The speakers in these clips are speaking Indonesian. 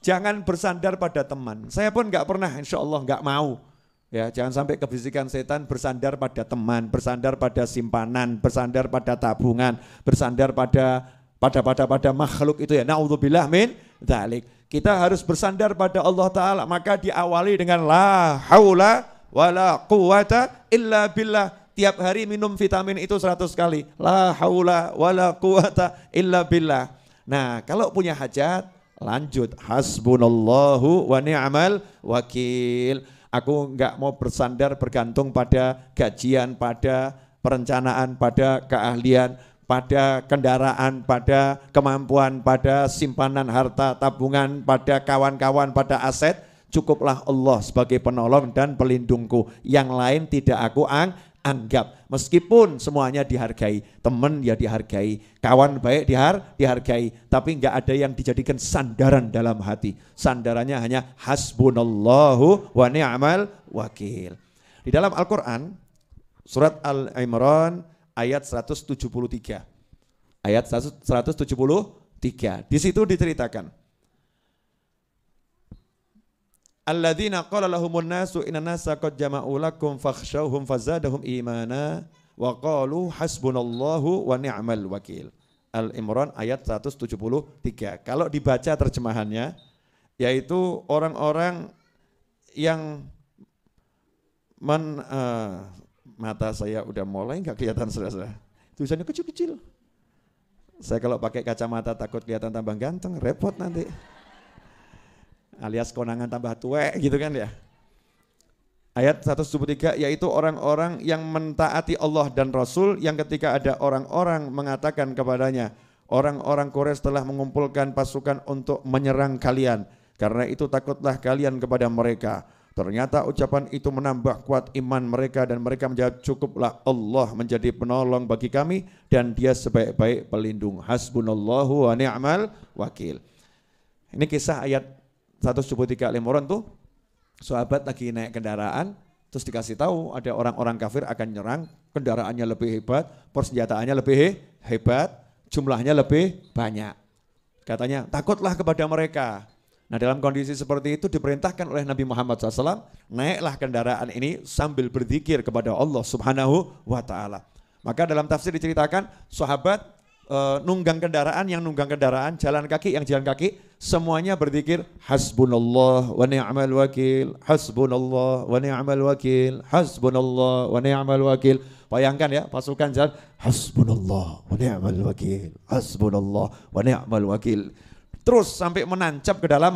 Jangan bersandar pada teman. Saya pun nggak pernah, insya Allah nggak mau. Ya, jangan sampai kebisikan setan bersandar pada teman, bersandar pada simpanan, bersandar pada tabungan, bersandar pada makhluk itu ya. Na'udzubillah min dzalik. Kita harus bersandar pada Allah Ta'ala. Maka diawali dengan la haula wala quwata illa billah. Tiap hari minum vitamin itu 100 kali. La haula wala quwata illa billah. Nah, kalau punya hajat, lanjut. Hasbunallahu wa ni'mal wakil. Aku enggak mau bersandar bergantung pada gajian, pada perencanaan, pada keahlian, pada kendaraan, pada kemampuan, pada simpanan harta, tabungan, pada kawan-kawan, pada aset. Cukuplah Allah sebagai penolong dan pelindungku. Yang lain tidak aku anggap. Meskipun semuanya dihargai, teman ya dihargai, kawan baik dihargai, tapi enggak ada yang dijadikan sandaran dalam hati. Sandarannya hanya hasbunallahu wa ni'mal wakil. Di dalam Al-Quran, surat Al-Imran ayat 173. Ayat 173. Di situ diceritakan. Alladzina qala lahumun nasu inna nasa qad jama'u lakum fakhshawhum fazadahum imana wa qalu hasbunallahu wa ni'mal wakil. Al-Imran ayat 173. Kalau dibaca terjemahannya, yaitu orang-orang yang mata saya udah mulai nggak kelihatan saudara-saudara. Tulisannya kecil-kecil. Saya kalau pakai kacamata takut kelihatan tambah ganteng, repot nanti. Alias konangan tambah tuwek gitu kan ya. Ayat 173 yaitu orang-orang yang mentaati Allah dan Rasul yang ketika ada orang-orang mengatakan kepadanya, orang-orang Quraisy telah mengumpulkan pasukan untuk menyerang kalian. Karena itu takutlah kalian kepada mereka. Ternyata ucapan itu menambah kuat iman mereka dan mereka menjawab, cukuplah Allah menjadi penolong bagi kami dan dia sebaik-baik pelindung. Hasbunallahu wa ni'mal wakil. Ini kisah ayat 173 Al-Imran tuh, sahabat lagi naik kendaraan, terus dikasih tahu ada orang-orang kafir akan nyerang, kendaraannya lebih hebat, persenjataannya lebih hebat, jumlahnya lebih banyak. Katanya, takutlah kepada mereka. Nah dalam kondisi seperti itu diperintahkan oleh Nabi Muhammad SAW, naiklah kendaraan ini sambil berzikir kepada Allah Subhanahu wa Ta'ala. Maka dalam tafsir diceritakan, sahabat nunggang kendaraan, jalan kaki, yang jalan kaki, semuanya berzikir hasbunallah wa ni'mal wakil, hasbunallah wa ni'mal wakil, hasbunallah wa ni'mal wakil. Bayangkan ya, pasukan jalan hasbunallah wa ni'mal wakil, hasbunallah wa ni'mal wakil. Terus sampai menancap ke dalam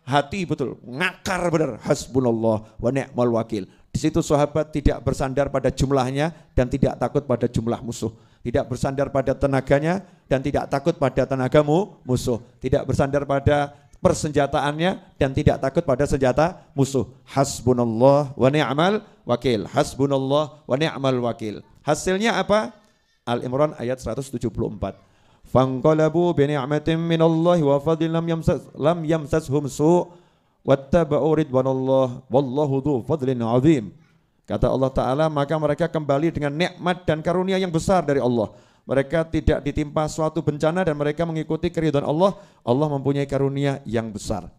hati, betul, ngakar benar, hasbunallah wa ni'mal wakil. Di situ sahabat tidak bersandar pada jumlahnya dan tidak takut pada jumlah musuh. Tidak bersandar pada tenaganya dan tidak takut pada tenagamu musuh. Tidak bersandar pada persenjataannya dan tidak takut pada senjata musuh. Hasbunallah wa ni'mal wakil. Hasbunallah wa ni'mal wakil. Hasilnya apa? Al-Imran ayat 174. Fanqalabu bi ni'matin minallahi wa fadlin lam yamsashum su' wattaba'u ridwanallah wallahu dzu fadlin 'adzim. Kata Allah Ta'ala, maka mereka kembali dengan nikmat dan karunia yang besar dari Allah. Mereka tidak ditimpa suatu bencana dan mereka mengikuti keridhaan Allah. Allah mempunyai karunia yang besar.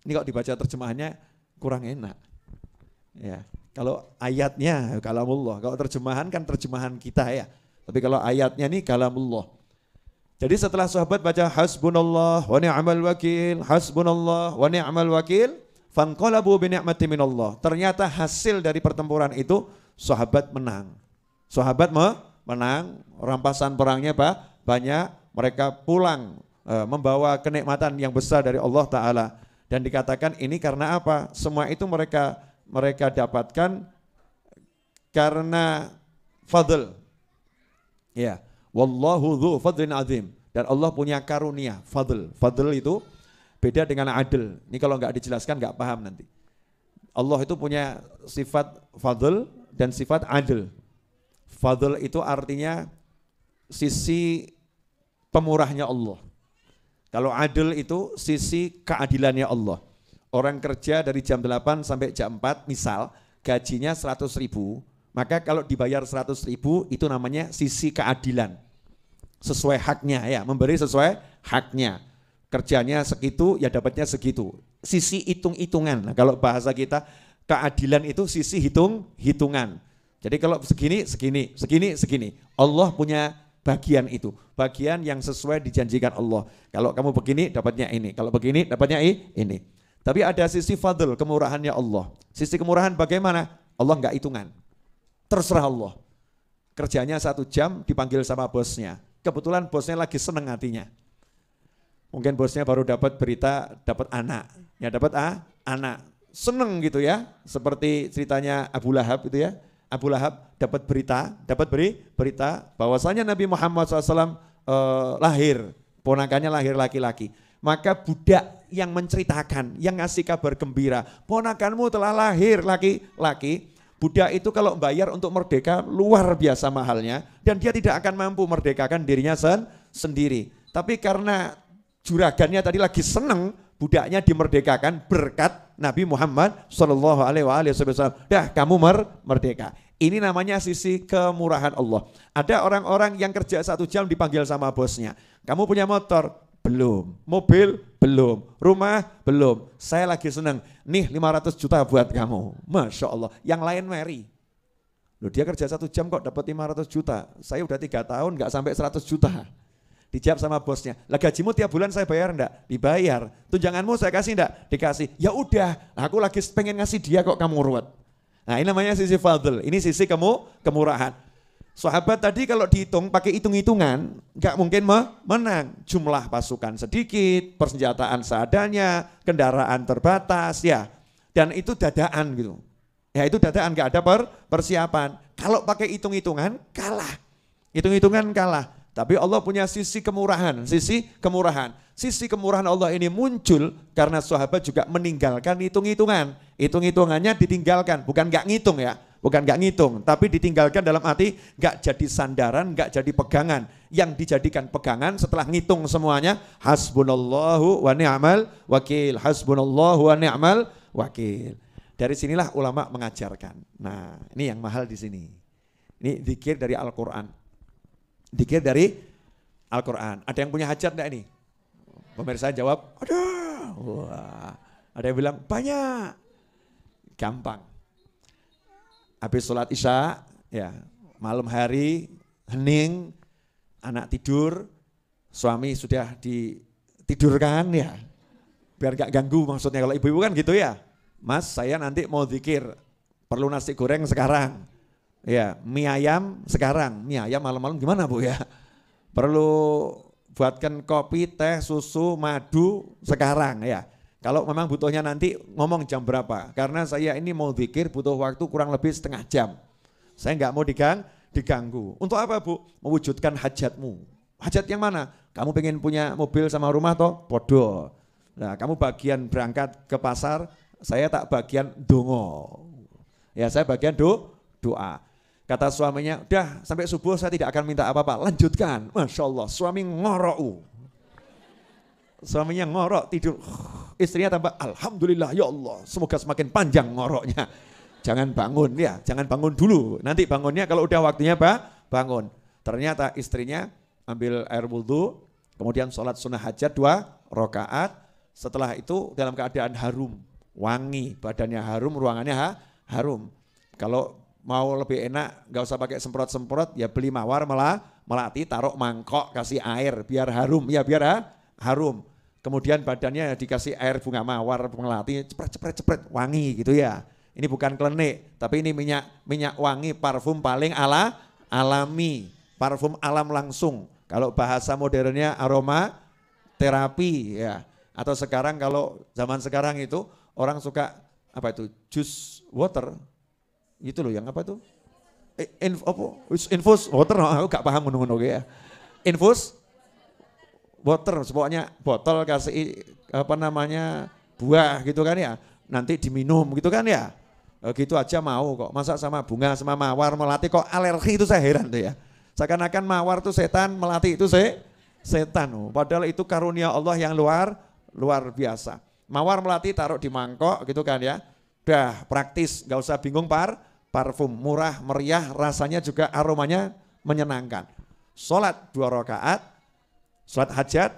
Ini kalau dibaca terjemahannya kurang enak. Ya, kalau ayatnya kalamullah, kalau terjemahan kan terjemahan kita ya. Tapi kalau ayatnya ini kalamullah. Jadi setelah sahabat baca hasbunallah wa ni'mal wakil, hasbunallah wa ni'mal wakil, fanqalabu bi ni'matin minallah. Ternyata hasil dari pertempuran itu sahabat menang. Sahabat menang, rampasan perangnya banyak, mereka pulang membawa kenikmatan yang besar dari Allah Ta'ala. Dan dikatakan ini karena apa? Semua itu mereka dapatkan karena fadl. Ya, wallahu dzu fadlin azim. Dan Allah punya karunia, fadl. Fadl itu beda dengan adil. Ini kalau nggak dijelaskan nggak paham nanti. Allah itu punya sifat fadl dan sifat adil. Fadl itu artinya sisi pemurahnya Allah. Kalau adil itu sisi keadilannya Allah. Orang kerja dari jam 8 sampai jam 4 misal gajinya 100.000, maka kalau dibayar 100.000 itu namanya sisi keadilan. Sesuai haknya ya, memberi sesuai haknya. Kerjanya segitu, ya dapatnya segitu. Sisi hitung-hitungan. Nah, kalau bahasa kita, keadilan itu sisi hitung-hitungan. Jadi kalau segini, segini, segini, segini. Allah punya bagian itu. Bagian yang sesuai dijanjikan Allah. Kalau kamu begini, dapatnya ini. Kalau begini, dapatnya ini. Tapi ada sisi fadl, kemurahannya Allah. Sisi kemurahan bagaimana? Allah enggak hitungan. Terserah Allah. Kerjanya 1 jam dipanggil sama bosnya. Kebetulan bosnya lagi seneng hatinya. Mungkin bosnya baru dapat berita, dapat anak. Ya dapat anak. Seneng gitu ya. Seperti ceritanya Abu Lahab itu ya. Abu Lahab dapat berita bahwasanya Nabi Muhammad SAW lahir. Ponakannya lahir laki-laki. Maka budak yang menceritakan, yang ngasih kabar gembira. Ponakanmu telah lahir laki-laki. Budak itu kalau bayar untuk merdeka luar biasa mahalnya dan dia tidak akan mampu merdekakan dirinya sendiri. Tapi karena juragannya tadi lagi seneng, budaknya dimerdekakan berkat Nabi Muhammad SAW. Dah kamu merdeka. Ini namanya sisi kemurahan Allah. Ada orang-orang yang kerja 1 jam dipanggil sama bosnya. Kamu punya motor? Belum. Mobil? Belum. Rumah? Belum. Saya lagi senang. Nih 500 juta buat kamu. Masya Allah. Yang lain meri. Loh dia kerja 1 jam kok dapat 500 juta. Saya udah 3 tahun gak sampai 100 juta. Dijawab sama bosnya. Lah gajimu tiap bulan saya bayar enggak? Dibayar. Tunjanganmu saya kasih enggak? Dikasih. Ya udah. Aku lagi pengen ngasih dia kok kamu ruwet. Nah ini namanya sisi fadl. Ini sisi kemurahan. Sahabat tadi kalau dihitung pakai hitung-hitungan nggak mungkin menang. Jumlah pasukan sedikit, persenjataan seadanya, kendaraan terbatas ya. Dan itu dadaan gitu. Ya itu dadaan, nggak ada persiapan. Kalau pakai hitung-hitungan kalah. Hitung-hitungan kalah. Tapi Allah punya sisi kemurahan, sisi kemurahan. Sisi kemurahan Allah ini muncul karena sahabat juga meninggalkan hitung-hitungan. Hitung-hitungannya ditinggalkan, bukan nggak ngitung ya. Bukan nggak ngitung, tapi ditinggalkan dalam arti nggak jadi sandaran, nggak jadi pegangan. Yang dijadikan pegangan setelah ngitung semuanya, hasbunallahu wa ni'mal wakil, hasbunallahu wa ni'mal wakil. Dari sinilah ulama mengajarkan. Nah, ini yang mahal di sini. Ini zikir dari Al-Quran. Zikir dari Al-Quran. Ada yang punya hajat enggak ini? Pemirsa jawab, ada. Wah, ada yang bilang banyak. Gampang. Habis sholat isya, ya malam hari, hening, anak tidur, suami sudah ditidurkan ya. Biar gak ganggu maksudnya, kalau ibu-ibu kan gitu ya. Mas saya nanti mau zikir, perlu nasi goreng sekarang. Ya mie ayam sekarang, mie ayam malam-malam gimana Bu ya. Perlu buatkan kopi, teh, susu, madu sekarang ya. Kalau memang butuhnya nanti ngomong jam berapa. Karena saya ini mau zikir butuh waktu kurang lebih setengah jam. Saya nggak mau diganggu. Untuk apa Bu? Mewujudkan hajatmu. Hajat yang mana? Kamu pengen punya mobil sama rumah toh? Podo. Nah kamu bagian berangkat ke pasar, saya tak bagian dongo. Ya saya bagian doa. Kata suaminya, udah sampai subuh saya tidak akan minta apa-apa. Lanjutkan. Masya Allah, suami ngorok. Suaminya ngorok tidur. Istrinya tambah, alhamdulillah ya Allah, semoga semakin panjang ngoroknya. Jangan bangun ya, jangan bangun dulu. Nanti bangunnya kalau udah waktunya bangun. Ternyata istrinya ambil air wudhu, kemudian sholat sunnah hajat 2 rakaat. Setelah itu dalam keadaan harum, wangi, badannya harum, ruangannya harum. Kalau mau lebih enak, gak usah pakai semprot-semprot, ya beli mawar melati, taruh mangkok, kasih air, biar harum, ya biar harum. Kemudian badannya dikasih air bunga mawar, melati, cepret, wangi gitu ya. Ini bukan klenik, tapi ini minyak wangi, parfum paling alami, parfum alam langsung. Kalau bahasa modernnya aroma terapi ya. Atau sekarang kalau zaman sekarang itu orang suka apa itu juice water, itu loh yang apa itu? Infus water, aku gak paham ngono-ngono ya. Infus water, pokoknya botol kasih apa namanya buah gitu kan ya, nanti diminum gitu kan ya, gitu aja mau kok, masa sama bunga sama mawar melati kok alergi, itu saya heran tuh ya, seakan-akan mawar tuh setan, melati itu setan, padahal itu karunia Allah yang luar biasa. Mawar melati taruh di mangkok gitu kan ya, udah praktis, gak usah bingung parfum, murah meriah, rasanya juga aromanya menyenangkan. Sholat 2 rakaat, sholat hajat,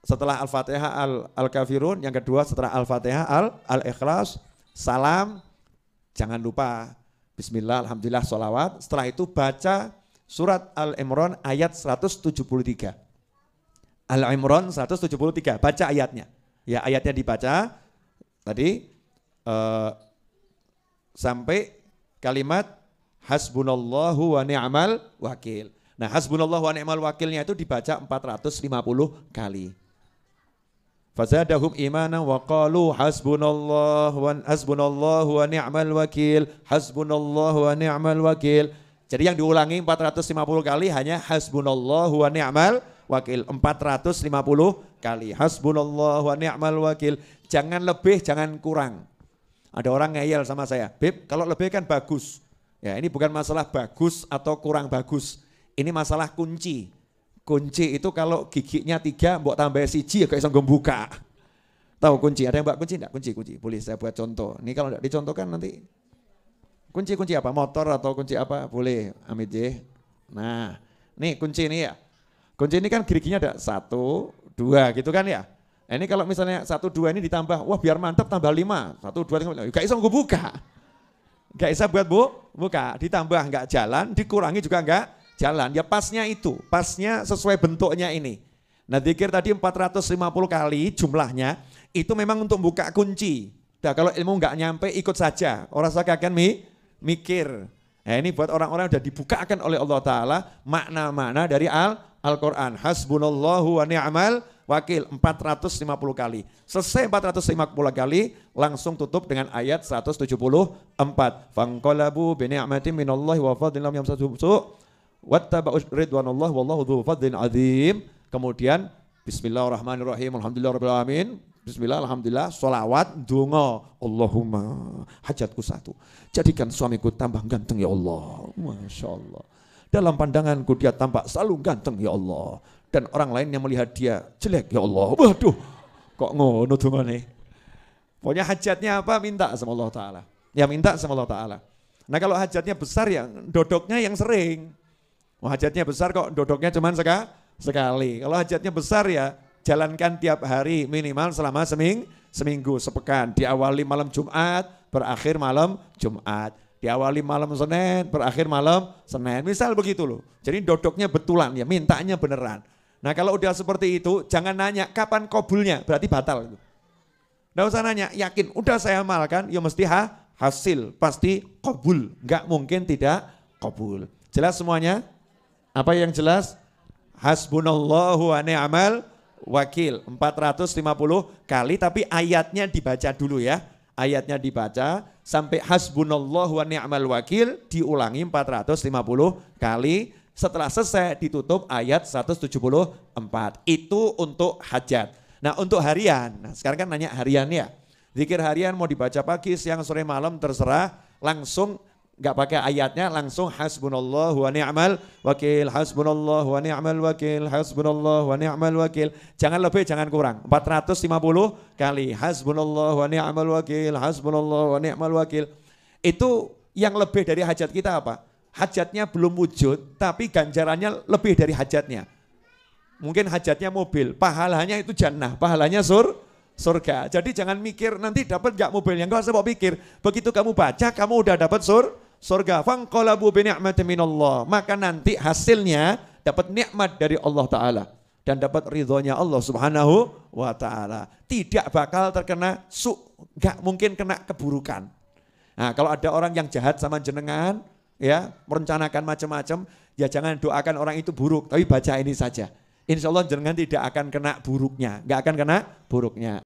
setelah Al-Fatihah Al-Kafirun, yang kedua setelah Al-Fatihah Al-Ikhlas, salam, jangan lupa Bismillah, Alhamdulillah, sholawat. Setelah itu baca surat Al-Imran ayat 173. Al-Imran 173, baca ayatnya. Ya, ayatnya dibaca tadi sampai kalimat hasbunallahu wa ni'mal wakil. Nah, hasbunallahu wa ni'mal wakilnya itu dibaca 450 kali. Fazadahum imanan wa qalu hasbunallahu wa ni'mal wakil, hasbunallahu wa ni'mal wakil. Jadi yang diulangi 450 kali hanya hasbunallahu wa ni'mal wakil, 450 kali. Hasbunallahu wa ni'mal wakil. Jangan lebih, jangan kurang. Ada orang ngeyel sama saya, Beb, kalau lebih kan bagus. Ya, ini bukan masalah bagus atau kurang bagus. Ini masalah kunci. Kunci itu kalau giginya 3, mbok tambah siji ya kayak bisa buka. Tahu kunci? Ada yang mbak kunci enggak? Kunci. Boleh saya buat contoh. Ini kalau enggak dicontohkan nanti. Kunci apa? Motor atau kunci apa? Boleh, Amit J. Nah, nih kunci ini ya. Kunci ini kan giginya ada 1, 2 gitu kan ya. Nah, ini kalau misalnya 1, 2 ini ditambah, wah biar mantap tambah 5. 1, 2, 3, gak bisa gue buka. Gak bisa buat buka. Ditambah enggak jalan, dikurangi juga enggak jalan. Ya pasnya itu, pasnya sesuai bentuknya ini. Nah dzikir tadi 450 kali jumlahnya, itu memang untuk buka kunci. Nah kalau ilmu enggak nyampe ikut saja, orang saya akan mikir. Nah ini buat orang-orang yang sudah dibukakan oleh Allah Ta'ala makna-makna dari Al-Quran. Hasbunallahu wa ni'mal wakil 450 kali. Selesai 450 kali langsung tutup dengan ayat 174. Fanqalabu bi ni'matin minallahi wa fadlin lam yamsasuhum su' wattaba'u ridwanallah wallahu dzu fadlin azim. Kemudian bismillahirrahmanirrahim, alhamdulillahirabbil alamin. Bismillah, alhamdulillah, sholawat, donga, Allahumma hajatku satu, jadikan suamiku tambah ganteng ya Allah, Masya Allah. Dalam pandanganku dia tampak selalu ganteng ya Allah, dan orang lain yang melihat dia jelek ya Allah. Waduh, kok ngono dongane. Pokoknya hajatnya apa minta sama Allah Ta'ala. Ya minta sama Allah Ta'ala. Nah kalau hajatnya besar ya dodoknya yang sering. Hajatnya besar kok dodoknya cuma sekali. Kalau hajatnya besar ya jalankan tiap hari minimal selama seminggu, sepekan. Diawali malam Jumat, berakhir malam Jumat. Diawali malam Senin, berakhir malam Senin. Misal begitu loh. Jadi dodoknya betulan ya, mintanya beneran. Nah kalau udah seperti itu, jangan nanya kapan kabulnya, berarti batal. Nggak usah nanya, yakin, udah saya amalkan, ya mesti hasil, pasti kabul. Nggak mungkin tidak kabul. Jelas semuanya? Apa yang jelas? Hasbunallahu wa ni'mal wakil 450 kali, tapi ayatnya dibaca dulu ya. Ayatnya dibaca sampai hasbunallahu wa ni'mal wakil diulangi 450 kali. Setelah selesai ditutup ayat 174. Itu untuk hajat. Nah untuk harian, nah, sekarang kan nanya harian ya. Zikir harian mau dibaca pagi, siang, sore, malam terserah. Langsung nggak pakai ayatnya, langsung hasbunallahu wa ni'mal wakil, hasbunallahu wa ni'mal wakil, hasbunallahu wa ni'mal wakil. Jangan lebih, jangan kurang. 450 kali hasbunallahu wa ni'mal wakil, hasbunallahu wa ni'mal wakil. Itu yang lebih dari hajat kita apa? Hajatnya belum wujud, tapi ganjarannya lebih dari hajatnya. Mungkin hajatnya mobil, pahalanya itu jannah, pahalanya surga. Jadi jangan mikir nanti dapat gak mobilnya, enggak usah pikir. Begitu kamu baca, kamu udah dapat surga. Fanqalabu bi ni'matin minallah. Maka nanti hasilnya dapat nikmat dari Allah Ta'ala. Dan dapat ridhonya Allah Subhanahu wa Ta'ala. Tidak bakal terkena gak mungkin kena keburukan. Nah kalau ada orang yang jahat sama jenengan, ya merencanakan macam-macam, ya jangan doakan orang itu buruk, tapi baca ini saja. Insya Allah jenengan tidak akan kena buruknya, gak akan kena buruknya.